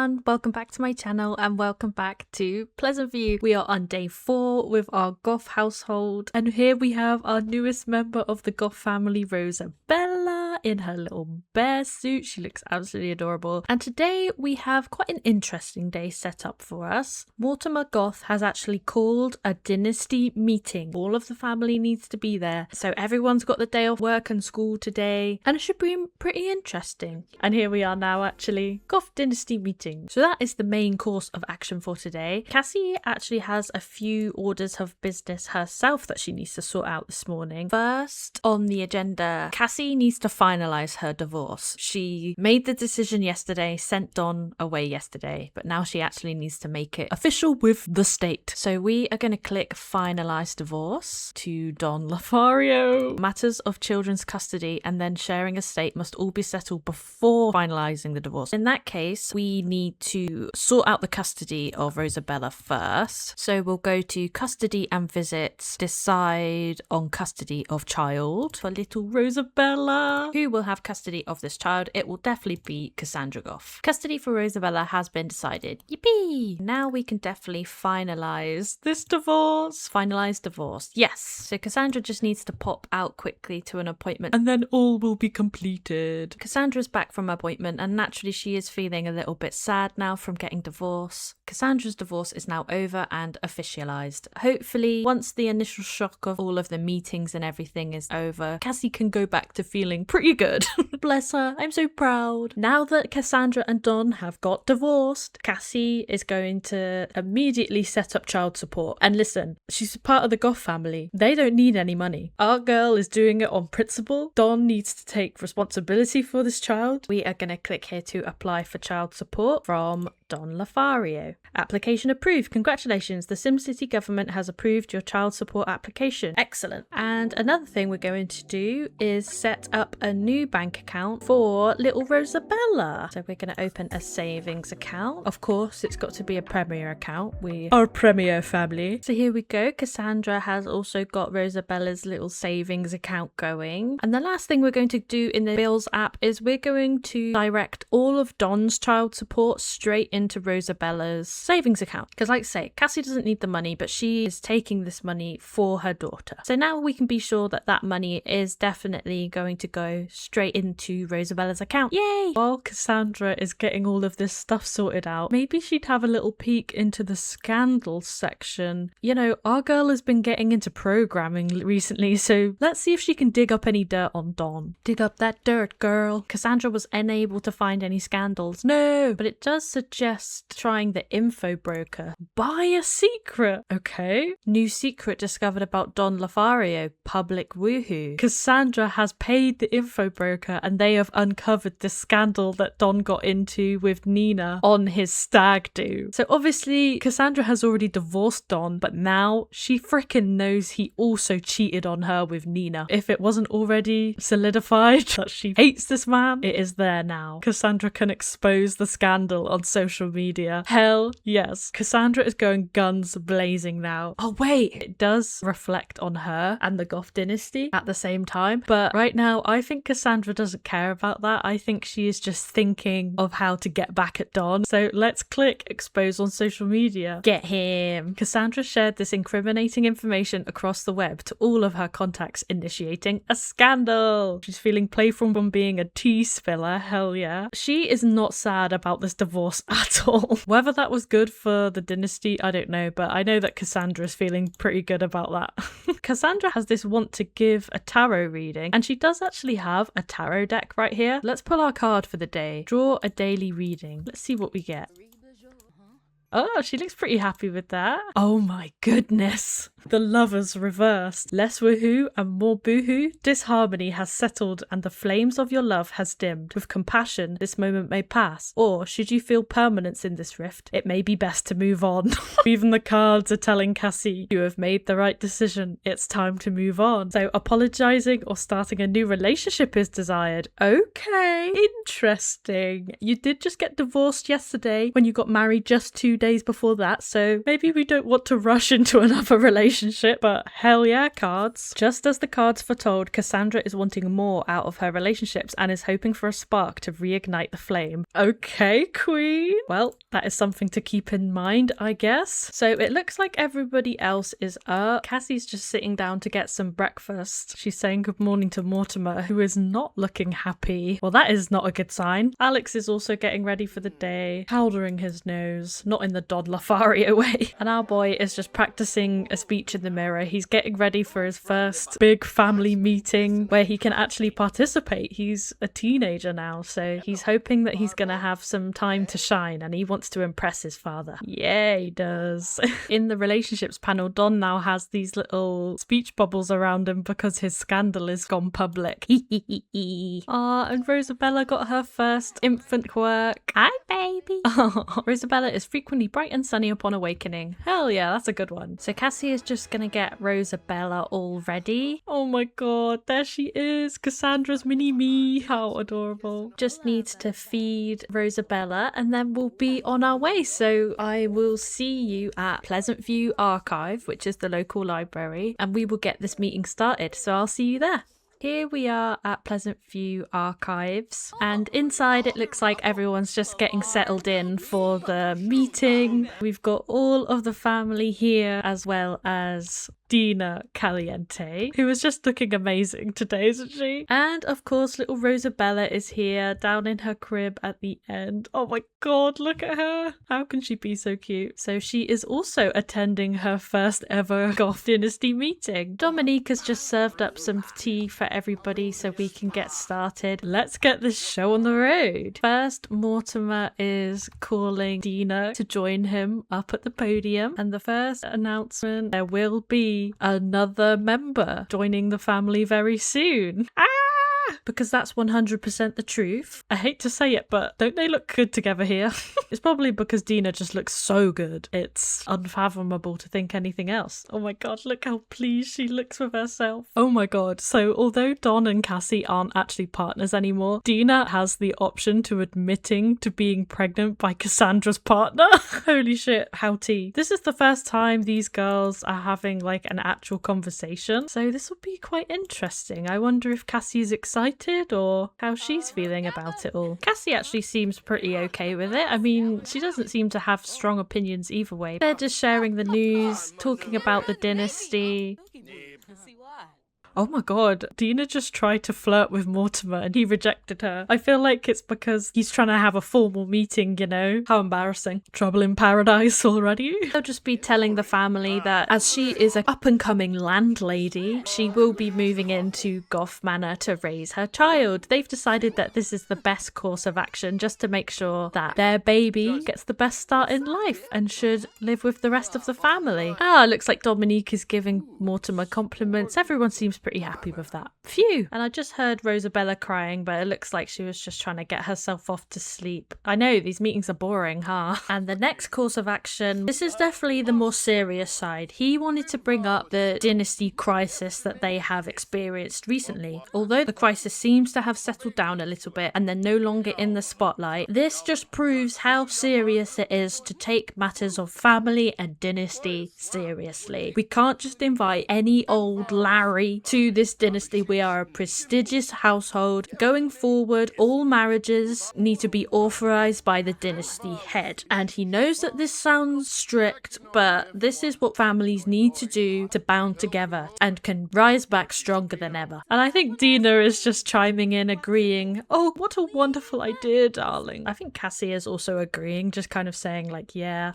everyone, welcome back to my channel and welcome back to Pleasantview. We are on day 4 with our Goth household, and here we have our newest member of the Goth family, Rosabella, in her little bear suit. She looks absolutely adorable. And today we have quite an interesting day set up for us. Mortimer Goth has actually called a dynasty meeting. All of the family needs to be there, so everyone's got the day off work and school today, and it should be pretty interesting. And here we are now, actually. Goth dynasty meeting. So that is the main course of action for today. Cassie actually has a few orders of business herself that she needs to sort out this morning. First on the agenda, Cassie needs to finalize her divorce. She made the decision yesterday, sent Don away yesterday, but now she actually needs to make it official with the state. So we are going to click finalize divorce to Don Lothario. Matters of children's custody and then sharing estate must all be settled before finalizing the divorce. In that case, we need to sort out the custody of Rosabella first. So we'll go to custody and visits, decide on custody of child for little Rosabella. Who will have custody of this child? It will definitely be Cassandra Goth. Custody for Rosabella has been decided. Yippee! Now we can definitely finalize this divorce. Finalize divorce. Yes. So Cassandra just needs to pop out quickly to an appointment and then all will be completed. Cassandra's back from appointment and naturally she is feeling a little bit sad now from getting divorced. Cassandra's divorce is now over and officialized. Hopefully, once the initial shock of all of the meetings and everything is over, Cassie can go back to feeling pretty good. Bless her, I'm so proud. Now that Cassandra and Don have got divorced, Cassie is going to immediately set up child support. And listen, she's part of the Goth family. They don't need any money. Our girl is doing it on principle. Don needs to take responsibility for this child. We are going to click here to apply for child support from Don Lothario. Application approved. Congratulations, the SimCity government has approved your child support application. Excellent. And another thing we're going to do is set up a new bank account for little Rosabella. So we're going to open a savings account. Of course, it's got to be a Premier account. We are a Premier family. So here we go. Cassandra has also got Rosabella's little savings account going. And the last thing we're going to do in the Bills app is we're going to direct all of Don's child support straight into Rosabella's savings account. Because like I say, Cassie doesn't need the money, but she is taking this money for her daughter. So now we can be sure that that money is definitely going to go straight into Rosabella's account. Yay! While Cassandra is getting all of this stuff sorted out, maybe she'd have a little peek into the scandals section. You know, our girl has been getting into programming recently, so let's see if she can dig up any dirt on Don. Dig up that dirt, girl. Cassandra was unable to find any scandals. No! But it does suggest trying the info broker. Buy a secret. Okay. New secret discovered about Don Lothario. Public woohoo. Cassandra has paid the info broker and they have uncovered the scandal that Don got into with Nina on his stag do. So obviously Cassandra has already divorced Don, but now she freaking knows he also cheated on her with Nina. If it wasn't already solidified that she hates this man, it is there now. Cassandra can expose the scandal on social media. Hell yes. Cassandra is going guns blazing now. Oh wait, it does reflect on her and the Goth dynasty at the same time, but right now I think Cassandra doesn't care about that. I think she is just thinking of how to get back at Don. So let's click expose on social media. Get him. Cassandra shared this incriminating information across the web to all of her contacts, initiating a scandal. She's feeling playful from being a tea spiller. Hell yeah. She is not sad about this divorce at all. Whether that was good for the dynasty, I don't know, but I know that Cassandra is feeling pretty good about that. Cassandra has this want to give a tarot reading, and she does actually have a tarot deck right here. Let's pull our card for the day. Draw a daily reading. Let's see what we get. Oh, she looks pretty happy with that. Oh my goodness. The lovers reversed. Less woohoo and more boohoo. Disharmony has settled and the flames of your love has dimmed. With compassion, this moment may pass. Or, should you feel permanence in this rift, it may be best to move on. Even the cards are telling Cassie, you have made the right decision. It's time to move on. So, apologizing or starting a new relationship is desired. Okay, interesting. You did just get divorced yesterday when you got married just 2 days before that, so maybe we don't want to rush into another relationship relationship, but hell yeah, cards. Just as the cards foretold, Cassandra is wanting more out of her relationships and is hoping for a spark to reignite the flame. Okay, queen. Well, that is something to keep in mind, I guess. So it looks like everybody else is up. Cassie's just sitting down to get some breakfast. She's saying good morning to Mortimer, who is not looking happy. Well, that is not a good sign. Alex is also getting ready for the day, powdering his nose, not in the Dodd Lafario way. And our boy is just practicing a speech in the mirror. He's getting ready for his first big family meeting where he can actually participate. He's a teenager now, so he's hoping that he's gonna have some time to shine, and he wants to impress his father. Yeah, he does. In the relationships panel, Don now has these little speech bubbles around him because his scandal is gone public. And Rosabella got her first infant quirk. Hi, baby. Rosabella is frequently bright and sunny upon awakening. Hell yeah, that's a good one. So Cassie is just gonna get Rosabella all ready. Oh my god, there she is, Cassandra's mini me. How adorable. Just needs to feed Rosabella and then we'll be on our way. So I will see you at Pleasantview Archive, which is the local library, and we will get this meeting started. So I'll see you there. Here we are at Pleasantview Archives, and inside it looks like everyone's just getting settled in for the meeting. We've got all of the family here, as well as Dina Caliente, who is just looking amazing today, isn't she? And of course, little Rosabella is here down in her crib at the end. Oh my god, look at her. How can she be so cute? So she is also attending her first ever Goth Dynasty meeting. Dominique has just served up some tea for everybody so we can get started. Let's get this show on the road. First, Mortimer is calling Dina to join him up at the podium, and the first announcement, there will be another member joining the family very soon. Because that's 100% the truth. I hate to say it, but don't they look good together here? It's probably because Dina just looks so good. It's unfathomable to think anything else. Oh my god, look how pleased she looks with herself. Oh my god. So although Don and Cassie aren't actually partners anymore, Dina has the option to admitting to being pregnant by Cassandra's partner. Holy shit, how tea. This is the first time these girls are having like an actual conversation. So this will be quite interesting. I wonder if Cassie is excited or how she's feeling about it all. Cassie actually seems pretty okay with it. I mean, she doesn't seem to have strong opinions either way. They're just sharing the news, talking about the dynasty. Oh my god, Dina just tried to flirt with Mortimer and he rejected her. I feel like it's because he's trying to have a formal meeting, you know? How embarrassing. Trouble in paradise already. They'll just be telling the family that as she is an up-and-coming landlady, she will be moving into Goth Manor to raise her child. They've decided that this is the best course of action just to make sure that their baby gets the best start in life and should live with the rest of the family. Looks like Dominique is giving Mortimer compliments. Everyone seems pretty happy with that. Phew. And I just heard Rosabella crying, but it looks like she was just trying to get herself off to sleep. I know, these meetings are boring, huh? And the next course of action, this is definitely the more serious side. He wanted to bring up the dynasty crisis that they have experienced recently. Although the crisis seems to have settled down a little bit and they're no longer in the spotlight, this just proves how serious it is to take matters of family and dynasty seriously. We can't just invite any old Larry to this dynasty. We are a prestigious household. Going forward, all marriages need to be authorized by the dynasty head. And he knows that this sounds strict, but this is what families need to do to bound together and can rise back stronger than ever. And I think Dina is just chiming in, agreeing, oh, what a wonderful idea, darling. I think Cassie is also agreeing, just kind of saying like, yeah,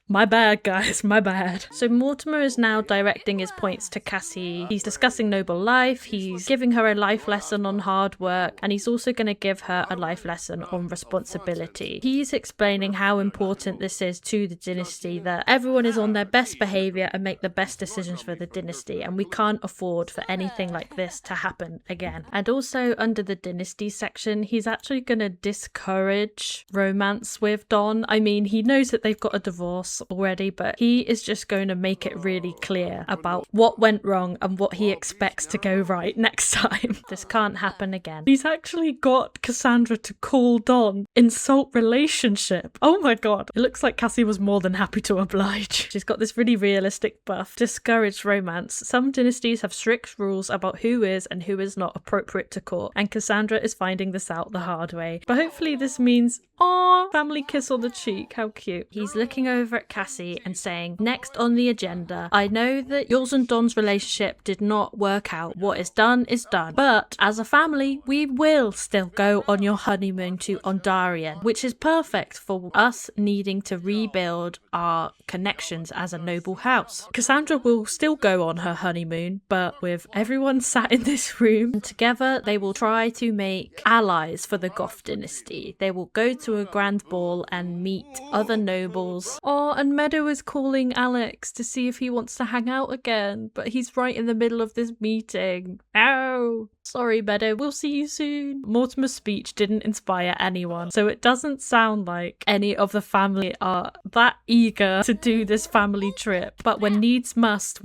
my bad, guys, my bad. So Mortimer is now directing his points to Cassie. He's discussing noble life, he's giving her a life lesson on hard work, and he's also going to give her a life lesson on responsibility. He's explaining how important this is to the dynasty, that everyone is on their best behaviour and make the best decisions for the dynasty, and we can't afford for anything like this to happen again. And also under the dynasty section, he's actually going to discourage romance with Don. I mean, he knows that they've got a divorce this already, but he is just going to make it really clear about what went wrong and what he expects to go right next time. This can't happen again. He's actually got Cassandra to call Don insult relationship. Oh my god. It looks like Cassie was more than happy to oblige. She's got this really realistic buff. Discourage romance. Some dynasties have strict rules about who is and who is not appropriate to court, and Cassandra is finding this out the hard way. But hopefully this means, aw, family kiss on the cheek. How cute. He's looking over at Cassie and saying, next on the agenda, I know that yours and Don's relationship did not work out. What is done is done. But as a family, we will still go on your honeymoon to Ondarion, which is perfect for us needing to rebuild our connections as a noble house. Cassandra will still go on her honeymoon, but with everyone sat in this room, and together they will try to make allies for the Goth dynasty. They will go to a grand ball and meet other nobles. Oh, and Meadow is calling Alex to see if he wants to hang out again, but he's right in the middle of this meeting. Ow! Sorry, Meadow, we'll see you soon. Mortimer's speech didn't inspire anyone, so it doesn't sound like any of the family are that eager to do this family trip. But when needs must,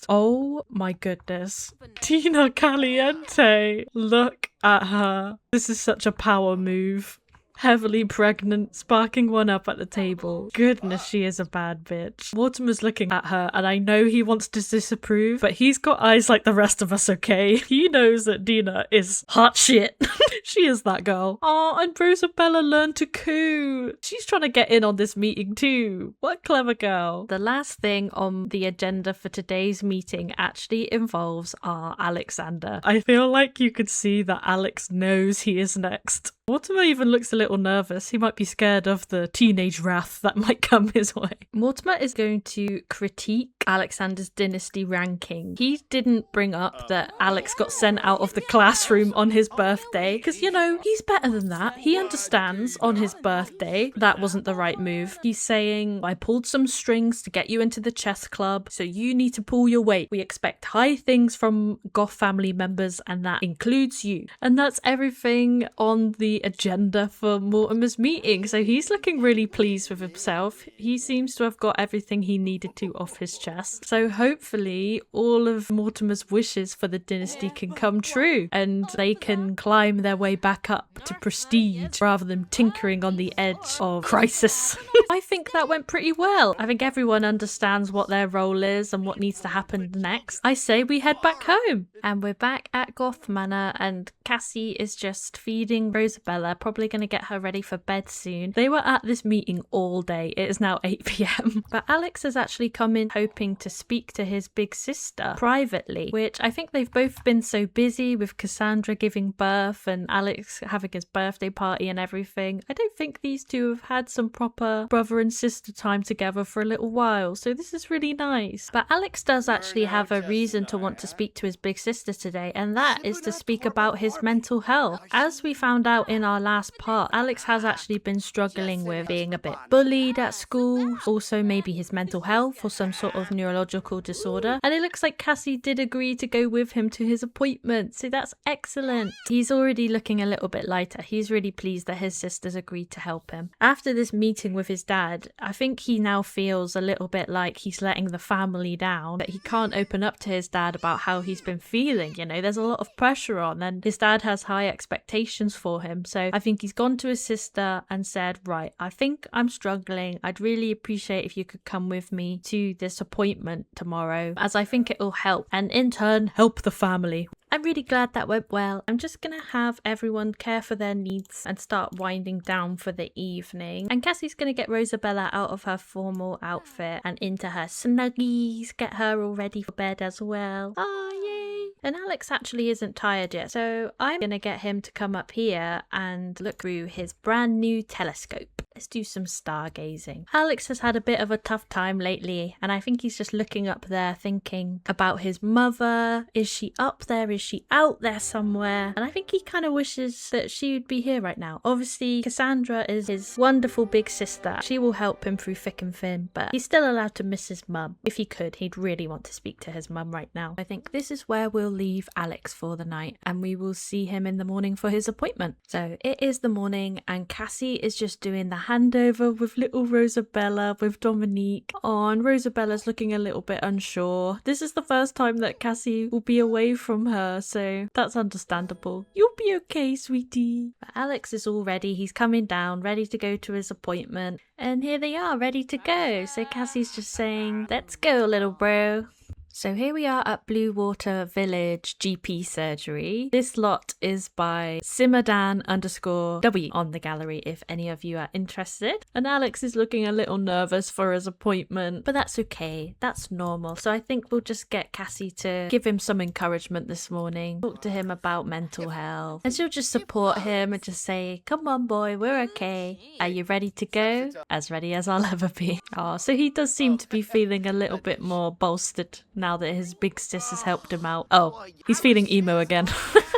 oh my goodness. Tina Caliente! Look at her. This is such a power move. Heavily pregnant, sparking one up at the table. Goodness, she is a bad bitch. Mortimer's looking at her, and I know he wants to disapprove, but he's got eyes like the rest of us, okay? He knows that Dina is hot shit. She is that girl. Oh, and Rosabella learned to coo. She's trying to get in on this meeting too. What a clever girl. The last thing on the agenda for today's meeting actually involves our Alexander. I feel like you could see that Alex knows he is next. Mortimer even looks a little nervous. He might be scared of the teenage wrath that might come his way. Mortimer is going to critique Alexander's dynasty ranking. He didn't bring up that Alex got sent out of the classroom on his birthday because, you know, he's better than that. He understands on his birthday that wasn't the right move. He's saying, I pulled some strings to get you into the chess club, so you need to pull your weight. We expect high things from Goth family members, and that includes you. And that's everything on the agenda for Mortimer's meeting. So he's looking really pleased with himself. He seems to have got everything he needed to off his chest. So hopefully all of Mortimer's wishes for the dynasty can come true and they can climb their way back up to prestige rather than tinkering on the edge of crisis. I think that went pretty well. I think everyone understands what their role is and what needs to happen next. I say we head back home. And we're back at Goth Manor, and Cassie is just feeding Rosabella, probably going to get her ready for bed soon. They were at this meeting all day. It is now 8 p.m. But Alex has actually come in hoping to speak to his big sister privately, which I think they've both been so busy with Cassandra giving birth and Alex having his birthday party and everything. I don't think these two have had some proper brother and sister time together for a little while, so this is really nice. But Alex does actually have a reason to want to speak to his big sister today, and that is to speak about his mental health. As we found out in our last part, Alex has actually been struggling with being a bit bullied at school, also maybe his mental health or some sort of neurological disorder, and it looks like Cassie did agree to go with him to his appointment, so that's excellent. He's already looking a little bit lighter. He's really pleased that his sisters agreed to help him. After this meeting with his dad, I think he now feels a little bit like he's letting the family down, that he can't open up to his dad about how he's been feeling. You know, there's a lot of pressure on, and his dad has high expectations for him. So I think he's gone to his sister and said, right, I think I'm struggling. I'd really appreciate if you could come with me to this appointment tomorrow, as I think it will help, and in turn help the family. I'm really glad that went well. I'm just gonna have everyone care for their needs and start winding down for the evening. And Cassie's gonna get Rosabella out of her formal outfit and into her snuggies, get her all ready for bed as well. Oh, yay! And Alex actually isn't tired yet, so I'm gonna get him to come up here and look through his brand new telescope. Let's do some stargazing. Alex has had a bit of a tough time lately, and I think he's just looking up there thinking about his mother. Is she up there? Is she out there somewhere? And I think he kind of wishes that she would be here right now. Obviously, Cassandra is his wonderful big sister. She will help him through thick and thin, but he's still allowed to miss his mum. If he could, he'd really want to speak to his mum right now. I think this is where we'll leave Alex for the night and we will see him in the morning for his appointment. So it is the morning and Cassie is just doing the handover with little Rosabella with Dominique. Oh, and Rosabella's looking a little bit unsure. This is the first time that Cassie will be away from her, so that's understandable. You'll be okay, sweetie. But Alex is all ready. He's coming down, ready to go to his appointment. And here they are, ready to go. So Cassie's just saying, let's go, little bro. So here we are at Blue Water Village GP surgery. This lot is by Simadan_W on the gallery if any of you are interested. And Alex is looking a little nervous for his appointment, but that's okay. That's normal. So I think we'll just get Cassie to give him some encouragement this morning. Talk to him about mental health. And she'll just support him and just say, come on boy, we're okay. Are you ready to go? As ready as I'll ever be. Oh, so he does seem to be feeling a little bit more bolstered now that his big sis has helped him out. Oh, he's feeling emo again.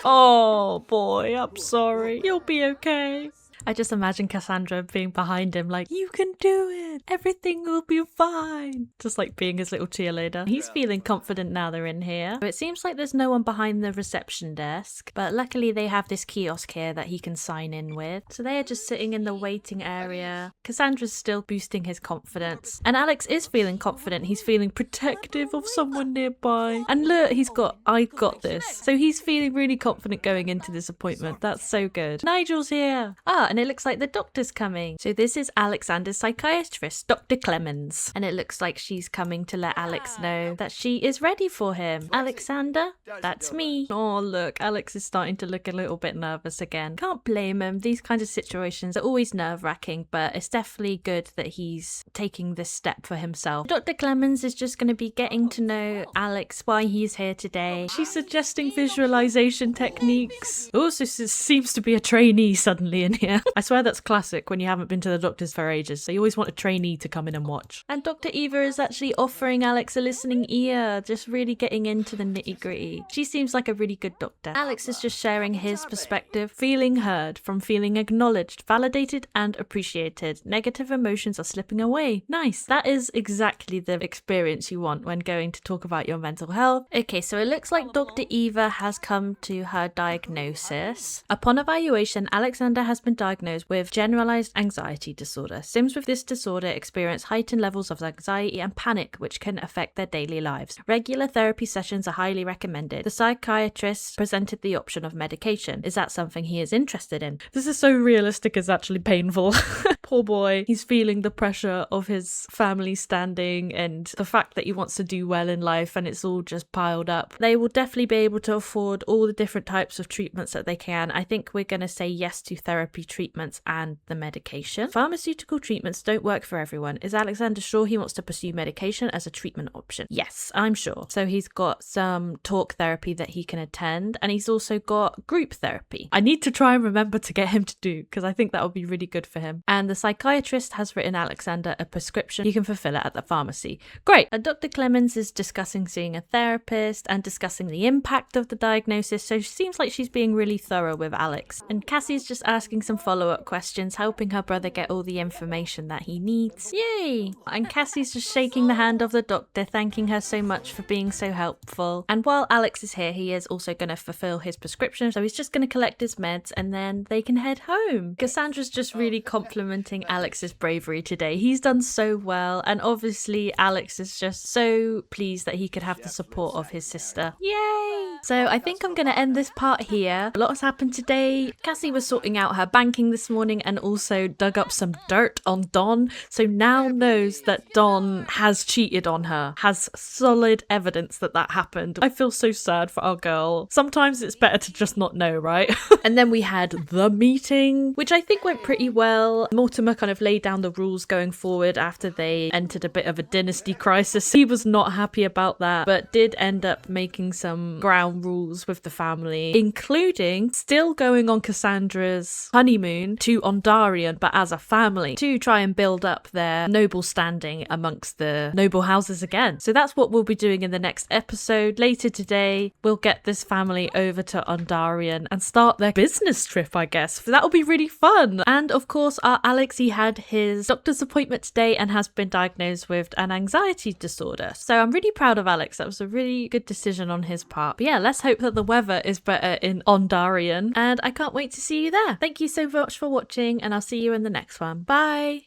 Oh boy, I'm sorry. You'll be okay. I just imagine Cassandra being behind him like, you can do it. Everything will be fine. Just like being his little cheerleader. He's feeling confident now they're in here. So it seems like there's no one behind the reception desk, but luckily they have this kiosk here that he can sign in with. So they are just sitting in the waiting area. Cassandra's still boosting his confidence. And Alex is feeling confident. He's feeling protective of someone nearby. And look, he's got, I got this. So he's feeling really confident going into this appointment. That's so good. Nigel's here. Ah, and it looks like the doctor's coming. So this is Alexander's psychiatrist, Dr. Clemens. And it looks like she's coming to let Alex know that she is ready for him. Alexander, that's me. Oh, look, Alex is starting to look a little bit nervous again. Can't blame him. These kinds of situations are always nerve-wracking, but it's definitely good that he's taking this step for himself. Dr. Clemens is just going to be getting to know Alex, why he's here today. She's suggesting visualization techniques. Also seems to be a trainee suddenly in here. I swear that's classic when you haven't been to the doctors for ages. So you always want a trainee to come in and watch. And Dr. Eva is actually offering Alex a listening ear, just really getting into the nitty-gritty. She seems like a really good doctor. Alex is just sharing his perspective, feeling heard, from feeling acknowledged, validated and appreciated. Negative emotions are slipping away. Nice. That is exactly the experience you want when going to talk about your mental health. Okay, so it looks like Dr. Eva has come to her diagnosis. Upon evaluation, Alexander has been diagnosed with generalized anxiety disorder. Sims with this disorder experience heightened levels of anxiety and panic which can affect their daily lives. Regular therapy sessions are highly recommended. The psychiatrist presented the option of medication. Is that something he is interested in? This is so realistic, it's actually painful. Poor boy. He's feeling the pressure of his family standing and the fact that he wants to do well in life and it's all just piled up. They will definitely be able to afford all the different types of treatments that they can. I think we're going to say yes to therapy treatments and the medication. Pharmaceutical treatments don't work for everyone. Is Alexander sure he wants to pursue medication as a treatment option? Yes, I'm sure. So he's got some talk therapy that he can attend and he's also got group therapy. I need to try and remember to get him to do because I think that would be really good for him. And the psychiatrist has written Alexander a prescription. You can fulfill it at the pharmacy. Great. And Dr. Clemens is discussing seeing a therapist and discussing the impact of the diagnosis. So she seems like she's being really thorough with Alex. And Cassie's just asking some follow-up questions, helping her brother get all the information that he needs. Yay! And Cassie's just shaking the hand of the doctor, thanking her so much for being so helpful. And while Alex is here, he is also going to fulfill his prescription. So he's just going to collect his meds and then they can head home. Cassandra's just really complimenting Alex's bravery today. He's done so well. And obviously Alex is just so pleased that he could have the support of his sister. Yay! So I think I'm going to end this part here. A lot has happened today. Cassie was sorting out her banking this morning and also dug up some dirt on Don. So now knows that Don has cheated on her. Has solid evidence that that happened. I feel so sad for our girl. Sometimes it's better to just not know, right? And then we had the meeting, which I think went pretty well. Mortimer kind of laid down the rules going forward after they entered a bit of a dynasty crisis. He was not happy about that, but did end up making some ground rules with the family, including still going on Cassandra's honeymoon to Ondarion, but as a family, to try and build up their noble standing amongst the noble houses again. So that's what we'll be doing in the next episode. Later today, we'll get this family over to Ondarion and start their business trip, I guess. That'll be really fun. And of course, our Alex, he had his doctor's appointment today and has been diagnosed with an anxiety disorder. So I'm really proud of Alex. That was a really good decision on his part. But yeah, let's hope that the weather is better in Ondarion, and I can't wait to see you there. Thank you so much for watching, and I'll see you in the next one. Bye!